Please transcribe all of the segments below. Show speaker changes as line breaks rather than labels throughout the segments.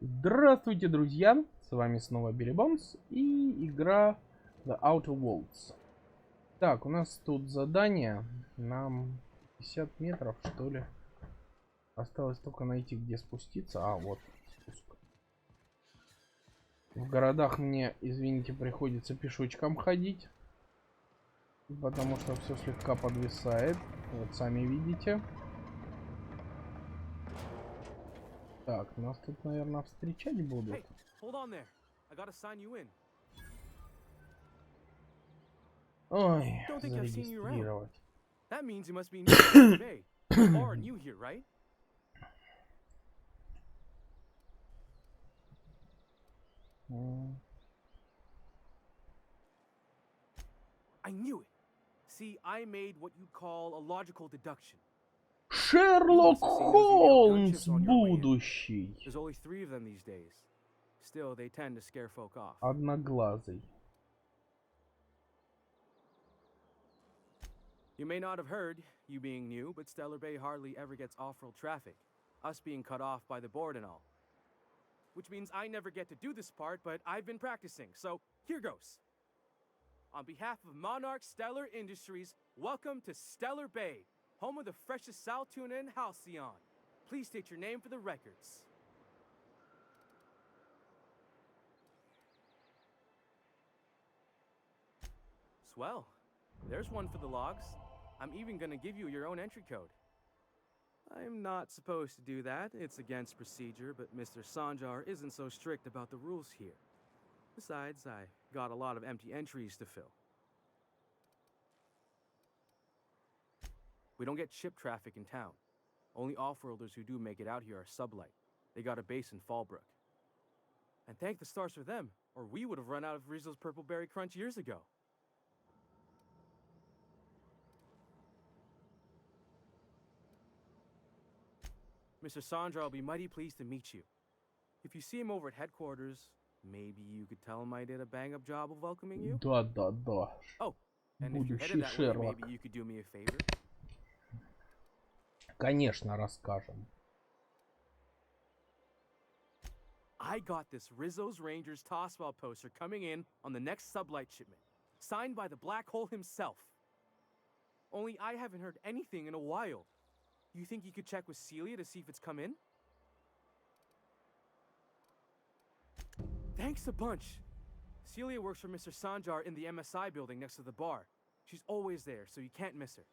Здравствуйте, друзья! С вами снова Билли Бонс и игра The Outer Worlds. Так, у нас тут задание. Нам 50 метров, что ли. Осталось только найти, где спуститься. А, вот спуск. В городах мне, извините, приходится пешочком ходить. Потому что все слегка подвисает. Вот сами видите. Так, нас тут, наверное, встречать будут. Ой, зарегистрировать.
That means you must be new to Stellar Bay. You are new here, right? I knew it. See, I made what you call a logical deduction.
Шерлок Холмс будущий.
There's only 3 of them these days. Still, they tend to scare folk off.
Одноглазый.
You may not have heard, you being new, but Stellar Bay hardly ever gets off-road traffic. Us being cut off by the board and all. Which means I never get to do this part, but I've been practicing, so here goes. On behalf of Monarch Stellar Industries, welcome to Stellar Bay, home of the freshest sal tuna in Halcyon. Please state your name for the records. Swell. There's one for the logs. I'm even gonna give you your own entry code. I'm not supposed to do that. It's against procedure, but Mr. Sanjar isn't so strict about the rules here. Besides, I got a lot of empty entries to fill. We don't get ship traffic in town. Only off-worlders who do make it out here are sublight. They got a base in Fallbrook. And thank the stars for them, or we would have run out of Rizzo's Purple Berry Crunch years ago. Mr. Sandra will be mighty pleased to meet you. If you see him over at headquarters, maybe you could tell him I did a bang-up job of welcoming you?
Да, да, да.
Oh, and if you're headed that way, maybe you could do me a favor?
Конечно, расскажем.
I got this Rizzo's Rangers Tossball poster coming in on the next sublight shipment, signed by the Black Hole himself. Only I haven't heard anything in a while. You think you could check with Celia to see if it's come in? Thanks a bunch. Celia works for Mr. Sanjar in the MSI building next to the bar. She's always there, so you can't miss her.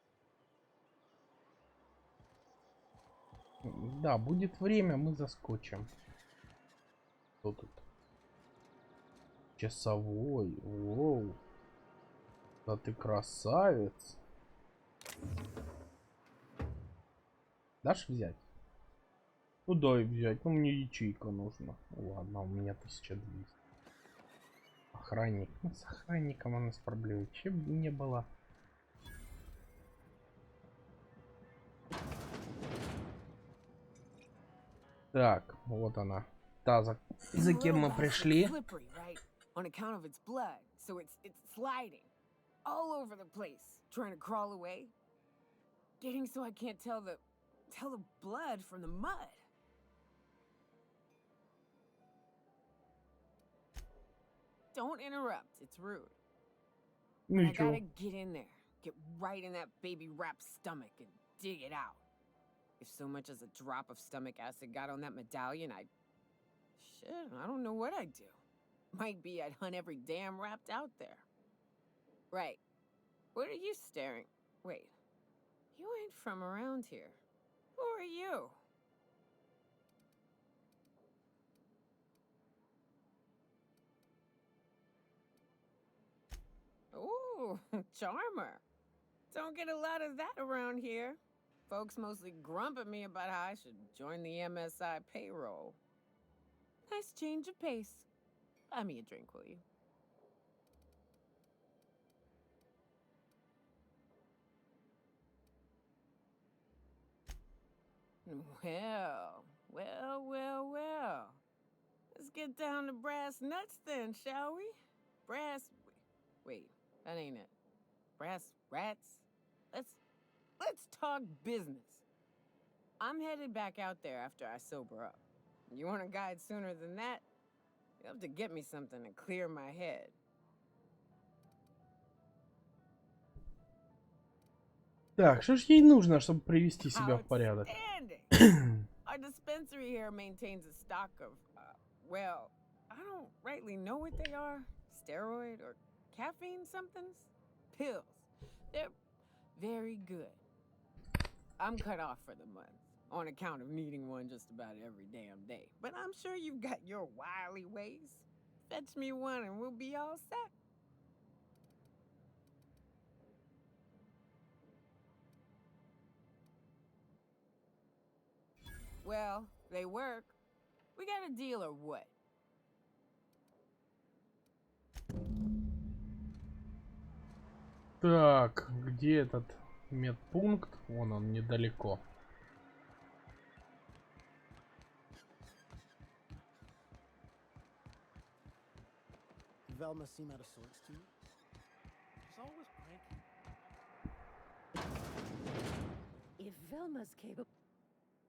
Да, будет время, мы заскочим. Кто тут? Часовой. Воу. Да ты красавец. Дашь взять? Ну дай взять. Ну мне ячейка нужна. Ладно, у меня 1200. Охранник. Ну, с охранником у нас проблем чем не было. Так, вот она. Та, за кем мы пришли.
On account of its blood, so it's sliding all over the place, trying to crawl away, getting so I can't tell the blood from the mud. Don't interrupt, it's rude. I gotta get in there, get right in that baby wrapped stomach and dig it out. If so much as a drop of stomach acid got on that medallion, I don't know what I'd do. Might be I'd hunt every damn wrapped out there. Right. What are you staring? Wait. You ain't from around here. Who are you? Ooh, charmer. Don't get a lot of that around here. Folks mostly grump at me about how I should join the MSI payroll. Nice change of pace. Buy me a drink, will you? Well. Let's get down to brass nuts then, shall we? Wait, that ain't it. Brass rats? Let's talk business. I'm headed back out there after I sober up. You want a guide sooner than that? You'll have to get me something to clear my head.
Так, что ж ей нужно, чтобы привести себя в порядок?
Our dispensary here maintains a stock of, well, I don't rightly know what they are. Steroid or caffeine somethings? Pills. They're very good. I'm cut off for the month on account of needing one just about every damn day. But I'm sure you've got your wily ways. Fetch me one and we'll be all set. Well, they work. We got a deal or what?
Так, где этот медпункт? Вон он, недалеко.
Velma seem out of sorts to you?
She's always cranky.
If Velma's capable...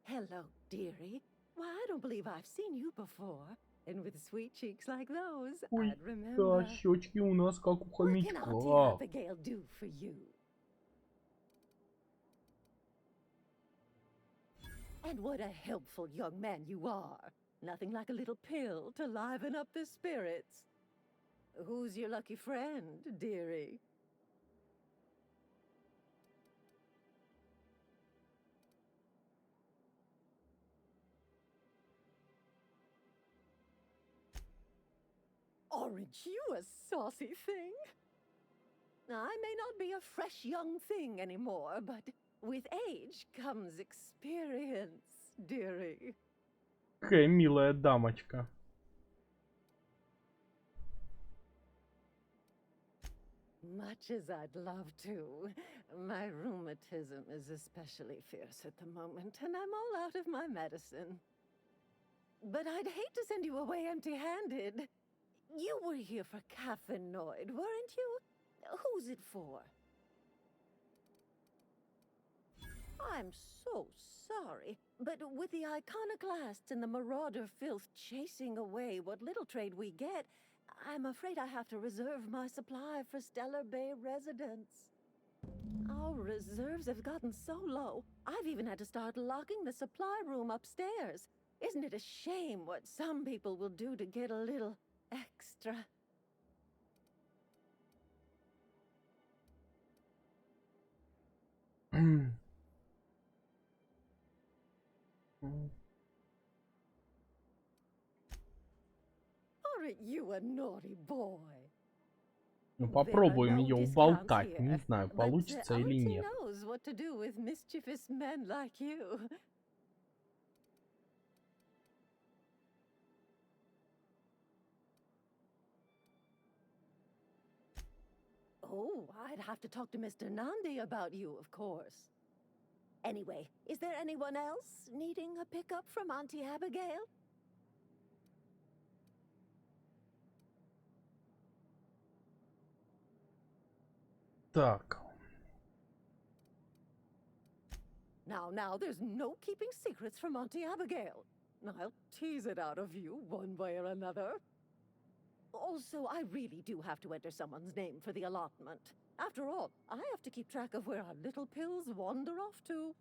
Hello, dearie. Why, I don't believe I've seen you before. And with sweet cheeks like those,
Ой,
I'd remember.
да, щечки у нас как у
What can Auntie
хомячка.
Abigail do for you? And what a helpful young man you are. Nothing like a little pill to liven up the spirits. Who's your lucky friend, dearie? Aren't you a saucy thing? I may not be a fresh young thing anymore, but with age comes experience, dearie.
Какая милая дамочка.
Much as I'd love to, my rheumatism is especially fierce at the moment, and I'm all out of my medicine. But I'd hate to send you away empty-handed. You were here for caffeinoid, weren't you? Who's it for? I'm so sorry, but with the iconoclasts and the marauder filth chasing away what little trade we get, I'm afraid I have to reserve my supply for Stellar Bay residents. Our reserves have gotten so low, I've even had to start locking the supply room upstairs. Isn't it a shame what some people will do to get a little extra? Aren't you a naughty boy?
Ну, попробуем ее уболтать. Не знаю, получится или нет.
Knows what to do with mischievous men like you. Oh, I'd have to talk to Mr. Nandi about you, of course. Anyway, is there anyone else needing a pickup from Auntie Abigail?
Так.
Now, there's no keeping secrets from Auntie Abigail. I'll tease it out of you one way or another. Also, I really do have to enter someone's name for the allotment. After all, I have to keep track of where our little pills wander off to.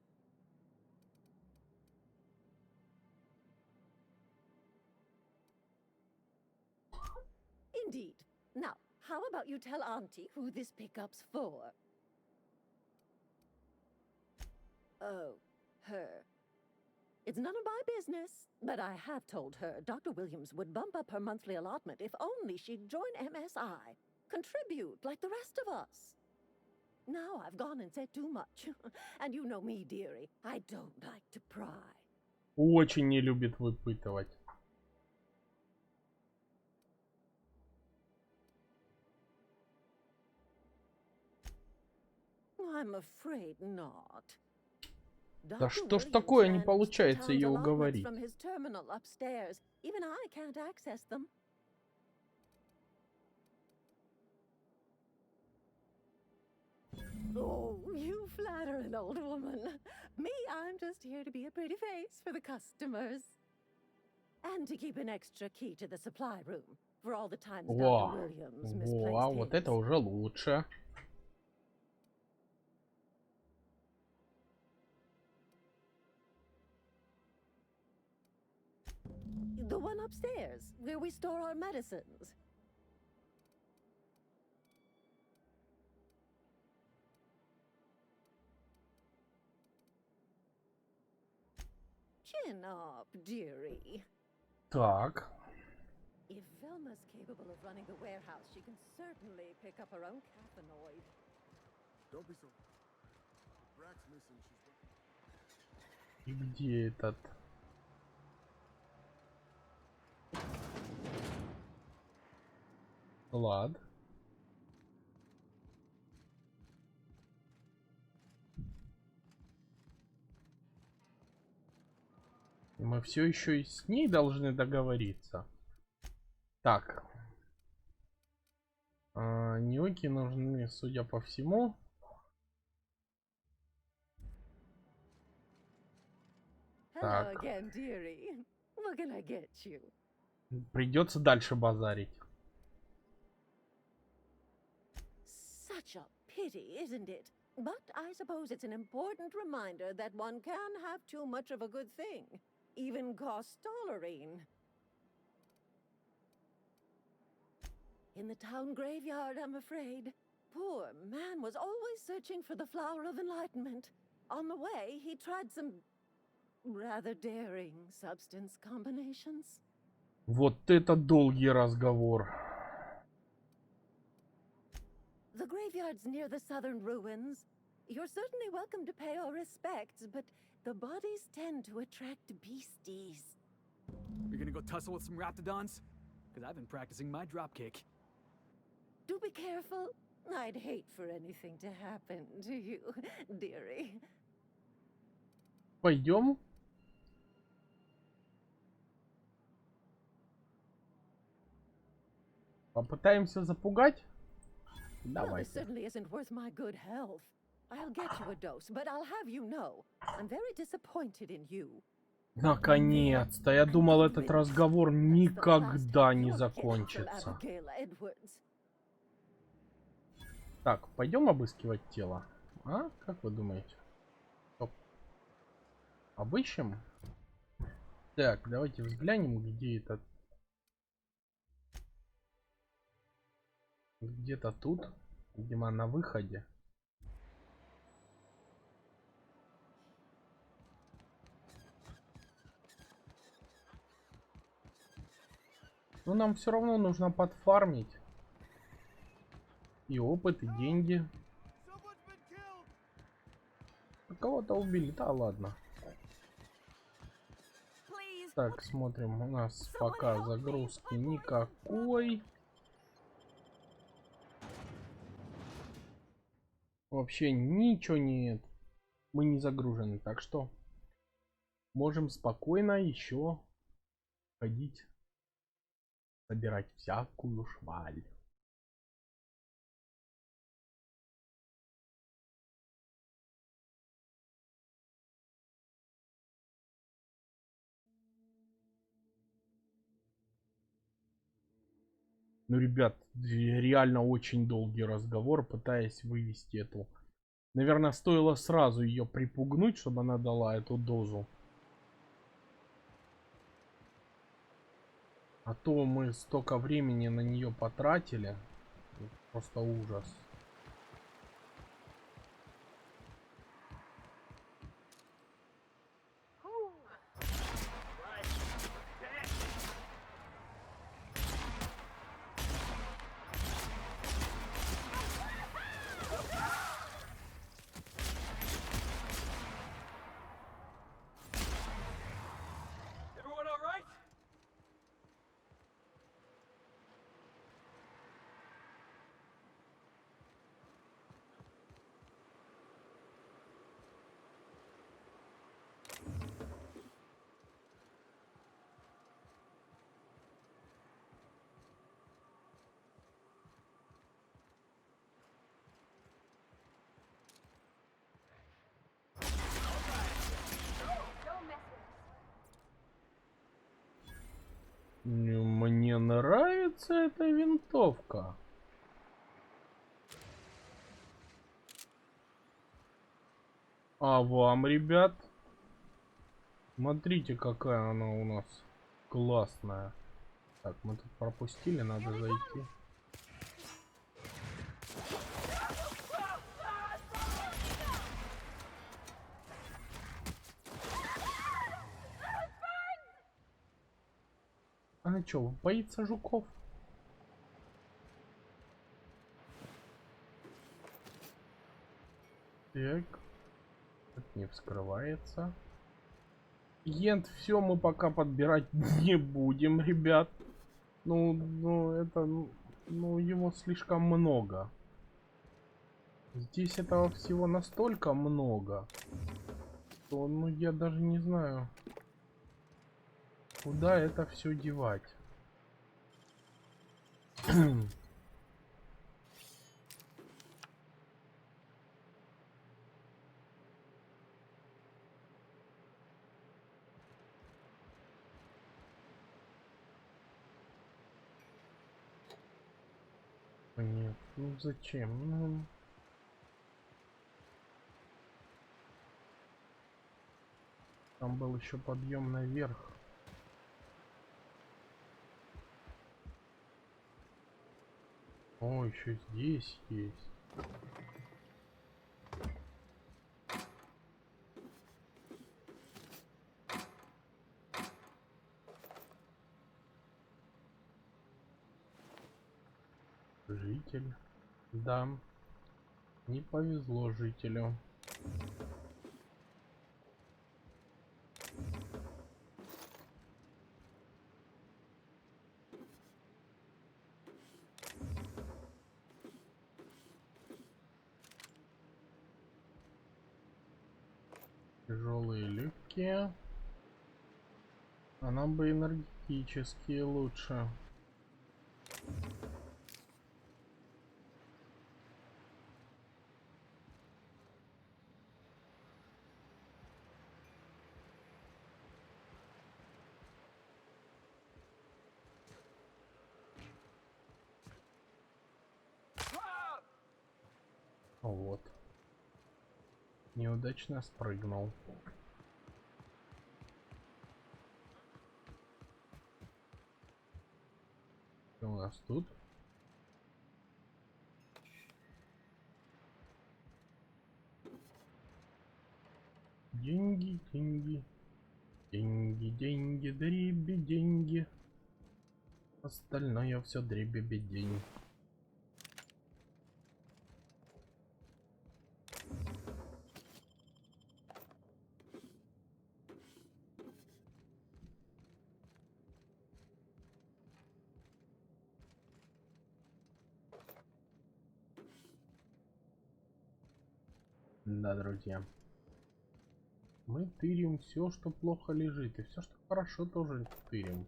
Indeed. Now, how about you tell Auntie who this pickup's for? Oh, her. It's none of my business, but I have told her Dr. Williams would bump up her monthly allotment if only she'd join MSI. Contribute like the rest of us. Now I've gone and said too much. And you know me, dearie. I don't like to pry.
Очень не любит выпытывать.
I'm afraid not.
Да что ж такое, не получается ее уговорить.
Oh, you flatter an old woman. Me, I'm just here to be a pretty face for the customers. and to keep an extra key to the supply room for all the times
Во,
Dr. Williams
во,
misplaced
вот
his.
это уже лучше.
The one upstairs, where we store our medicines. Chin up, dearie.
Так.
If Velma's capable of running the warehouse, she can certainly pick up her own cathanoid.
Don't be so. Brack's missing. She's.
И где этот? Влад. Мы все еще и с ней должны договориться. Так. Нюки нужны, судя по всему.
Hello
Так.
again, dearie. What can I get you?
Придется дальше базарить.
Such a pity, isn't it? But I suppose it's an important reminder that one can have too much of a good thing. Even cost tolerine. In the town graveyard, I'm afraid. Poor man was always searching for the flower of enlightenment. On the way, he tried some rather daring substance combinations.
Вот это долгий разговор.
The graveyard's near the southern ruins. You're certainly welcome to pay our respects, but the bodies tend to attract beasties.
You're gonna go tussle with some raptidons? Because I've been practicing my dropkick.
Do be careful. I'd hate for anything to happen to you, dearie.
Пойдем. Попытаемся запугать?
Well, this
Давайте.
certainly isn't worth my good health. I'll get you a dose, but I'll have you know, I'm very disappointed in you.
Наконец-то! Я думал, этот разговор никогда не закончится. Так, пойдем обыскивать тело. А? Как вы думаете? Стоп. Обыщем? Так, давайте взглянем, где этот. Где-то тут. Видимо, на выходе. Но нам все равно нужно подфармить. И опыт, и деньги. Кого-то убили, да ладно. Так, смотрим, у нас пока загрузки никакой. Вообще ничего нет. Мы не загружены, так что можем спокойно еще ходить, собирать всякую шваль. Ну, ребят, реально очень долгий разговор, пытаясь вывести эту. Наверное, стоило сразу ее припугнуть, чтобы она дала эту дозу. А то мы столько времени на нее потратили. Просто ужас.
Everyone all right?
Мне нравится эта винтовка. А вам, ребят? Смотрите, какая она у нас классная. Так, мы тут пропустили, надо зайти. Она чё, боится жуков? Так. Это не вскрывается. Ент, все, мы пока подбирать не будем, ребят. Ну, его слишком много. Здесь этого всего настолько много, что, ну, я даже не знаю, куда это все девать. Нет, ну зачем? Ну... Там был еще подъем наверх. О, еще здесь есть. Житель. Да. Не повезло жителю. Тяжелые, легкие. А нам бы энергетические лучше. Вот. Неудачно спрыгнул. Что у нас тут? Деньги, деньги. Деньги, деньги, дреби, деньги. Остальное все дребеби день. Да, друзья. Мы тырим все, что плохо лежит, и все, что хорошо, тоже тырим.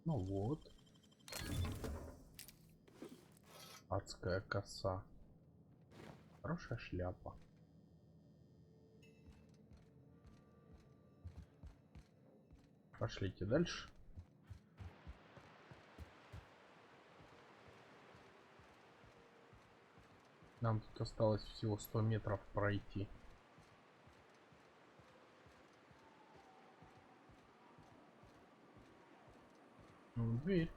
Ну вот. Адская коса. Хорошая шляпа. Пошлите дальше. Нам тут осталось всего 100 метров пройти. Ну, дверь.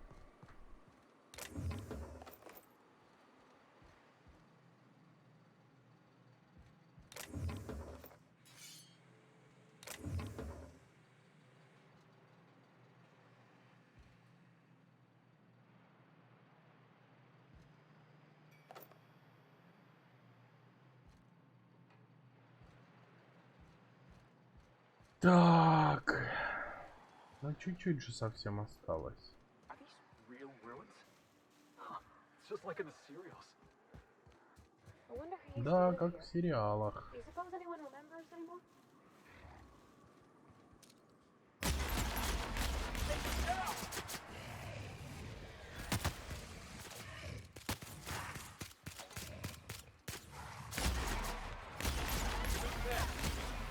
Так. Ну, чуть-чуть же совсем осталось.
Are these real ruins? Huh, it's just like in the serials.
I wonder who used to
Да,
live
как
here.
в сериалах.
Do you suppose anyone remembers anymore?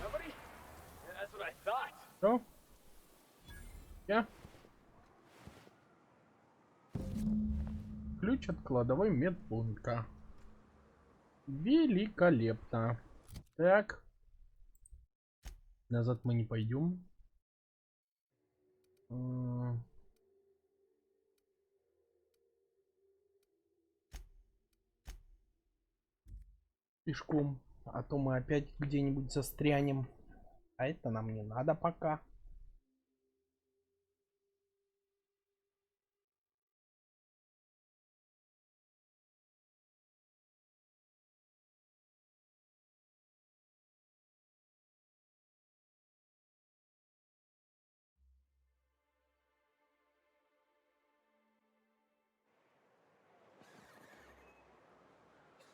Nobody? Yeah, that's what I thought.
Что? Я? Ключ от кладовой медпункта. Великолепно. Так. Назад мы не пойдем. Пешком. А то мы опять где-нибудь застрянем. А это нам не надо пока.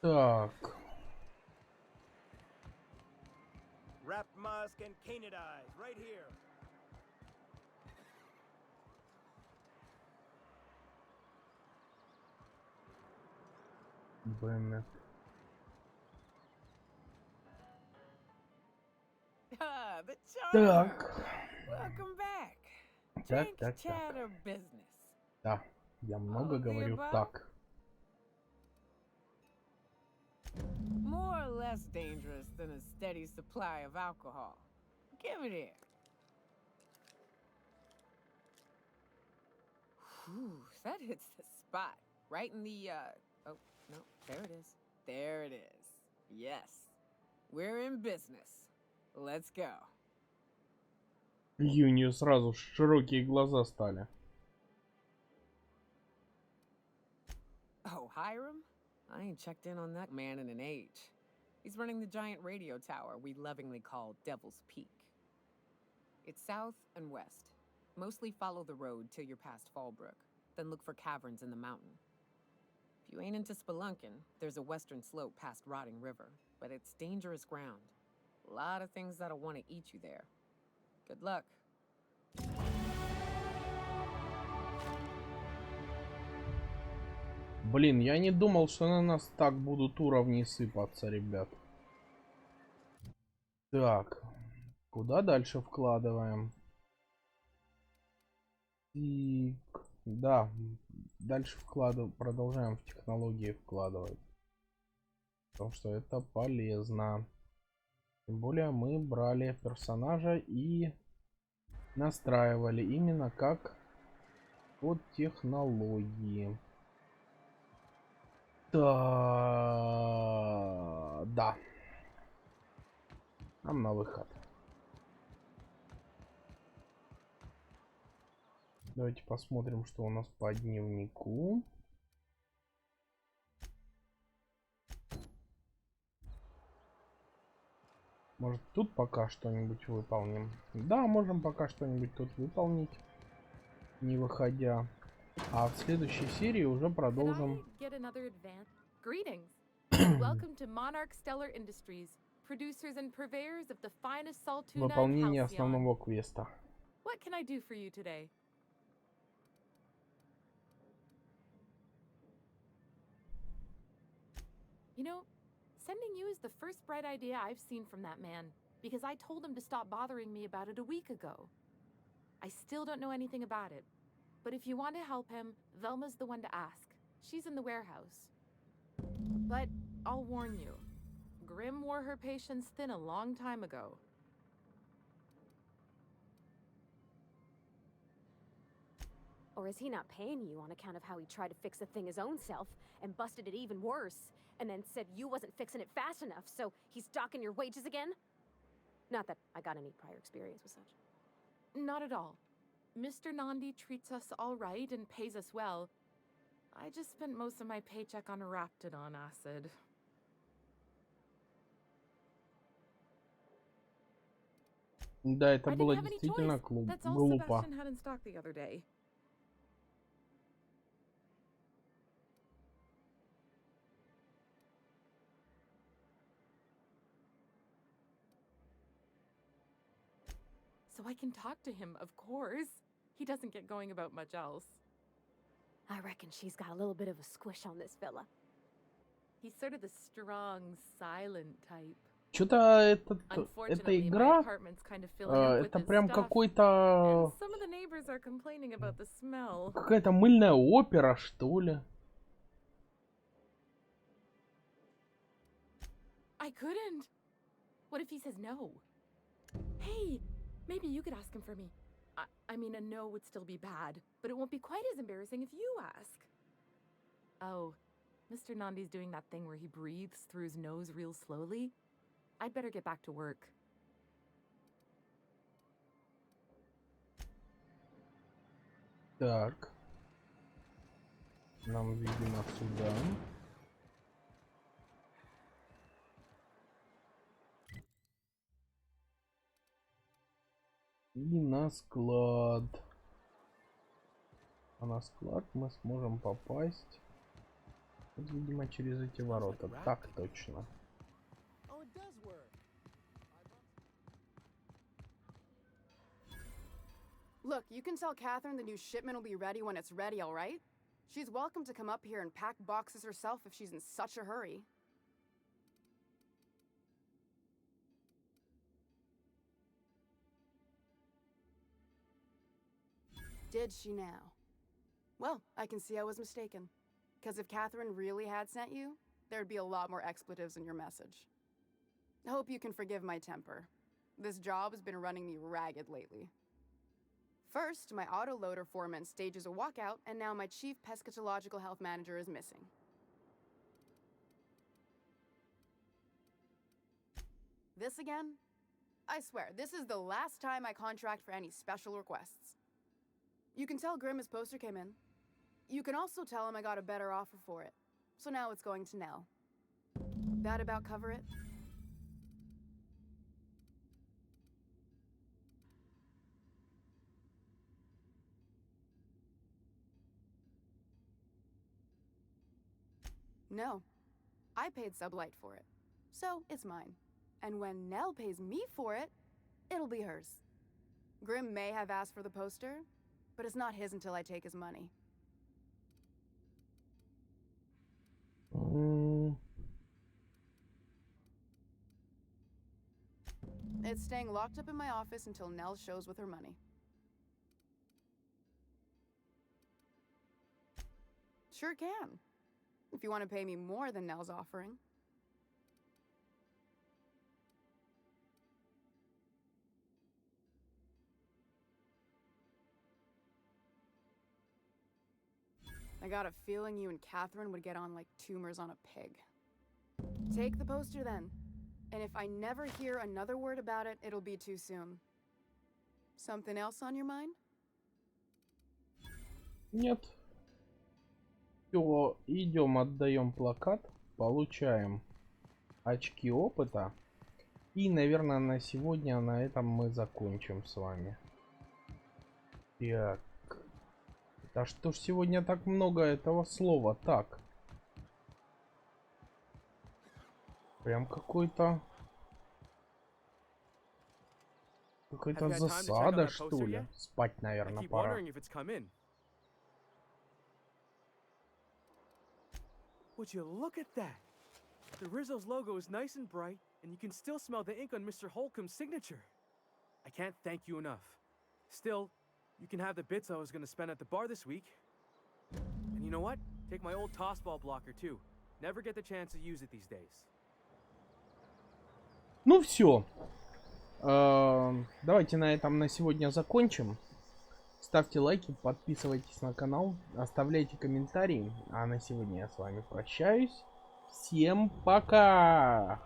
Так.
Wrap musk and canid eyes, right here.
Бэмет.
Ah, the charmer.
Так.
Welcome back.
Так,
Drink,
так,
chat,
так.
or business?
Да, я много
All of the
говорю
above?
так.
More or less dangerous than a steady supply of alcohol. Give it here. Whew, that hits the spot. Right in the, oh, no, there it is. There it is. Yes. We're in business. Let's go.
У нее сразу широкие глаза стали.
Oh, Hiram? I ain't checked in on that man in an age. He's running the giant radio tower we lovingly call Devil's Peak. It's south and west. Mostly follow the road till you're past Fallbrook, then look for caverns in the mountain. If you ain't into spelunking, there's a western slope past Rotting River, but it's dangerous ground. A lot of things that'll want to eat you there. Good luck.
Блин, я не думал, что на нас так будут уровни сыпаться, ребят. Так, куда дальше вкладываем? И да, дальше продолжаем в технологии вкладывать. Потому что это полезно. Тем более мы брали персонажа и настраивали именно как под технологии. Да. Нам на выход. Давайте посмотрим, что у нас по дневнику. Может, тут пока что-нибудь выполним? Да, можем пока что-нибудь тут выполнить, не выходя. А в следующей серии уже продолжим.
Greetings. Welcome to Monarch Stellar Industries, producers and purveyors of the finest salt tuna and
Выполнение
halcyon.
основного квеста.
What can I do for you today? You know, sending you is the first bright idea I've seen from that man, because I told him to stop bothering me about it a week ago. I still don't know anything about it, but if you want to help him, Velma's the one to ask. She's in the warehouse. But I'll warn you, Grimm wore her patience thin a long time ago.
Or is he not paying you on account of how he tried to fix the thing his own self and busted it even worse, and then said you wasn't fixing it fast enough, so he's docking your wages again? Not that I got any prior experience with such.
Not at all. Mr. Nandi treats us all right and pays us well. I just spent most of my paycheck on Raptidon acid.
Да, это
I
было
didn't have any
действительно
choice. That's all
глупо.
Sebastian had in stock the other day. So I can talk to him, of course. He doesn't get going about much else.
I reckon she's got a little bit of a squish on this fella.
He's sort of the strong, silent type.
Что-то эта игра, это прям какой-то... Какая-то мыльная опера, что ли.
I couldn't. What if he says no? Hey, maybe you could ask him for me. I mean, a no would still be bad, but it won't be quite as embarrassing if you ask. Oh, Mr. Nandi's doing that thing where he breathes through his nose real slowly. I'd better get back to work.
Так. Нам, видимо, сюда. И на склад. А на склад мы сможем попасть, вот, видимо, через эти ворота. Так точно.
Look, you can tell Catherine the new shipment will be ready when it's ready, all right? She's welcome to come up here and pack boxes herself if she's in such a hurry. Did she now? Well, I can see I was mistaken. Because if Catherine really had sent you, there'd be a lot more expletives in your message. I hope you can forgive my temper. This job has been running me ragged lately. First, my autoloader foreman stages a walkout, and now my chief pescatological health manager is missing. This again? I swear, this is the last time I contract for any special requests. You can tell Grimm his poster came in. You can also tell him I got a better offer for it. So now it's going to Nell. That about cover it? No. I paid Sublight for it. So it's mine. And when Nell pays me for it, it'll be hers. Grimm may have asked for the poster, but it's not his until I take his money. It's staying locked up in my office until Nell shows with her money. Sure can. If you want to pay me more than Nell's offering. I got a feeling you and Catherine would get on like tumors on a pig. Take the poster then. And if I never hear another word about it, it'll be too soon. Something else on your mind?
Нет. Все, идем, отдаем плакат, получаем очки опыта. И, наверное, на сегодня на этом мы закончим с вами. Так. Да что ж сегодня так много этого слова? Так. Прям какой-то засада, что ли? Спать, наверное, пора.
Would you look at that? The Rizzo's logo is nice and bright, and you can still smell the ink on Mr. Holcomb's signature. I can't thank you enough. Still, you can have the bits I was going to spend at the bar this week. And you know what? Take my old tossball blocker too. Never get the chance to use it these days.
Ну все. Давайте на этом на сегодня закончим. Ставьте лайки, подписывайтесь на канал, оставляйте комментарии. А на сегодня я с вами прощаюсь. Всем пока!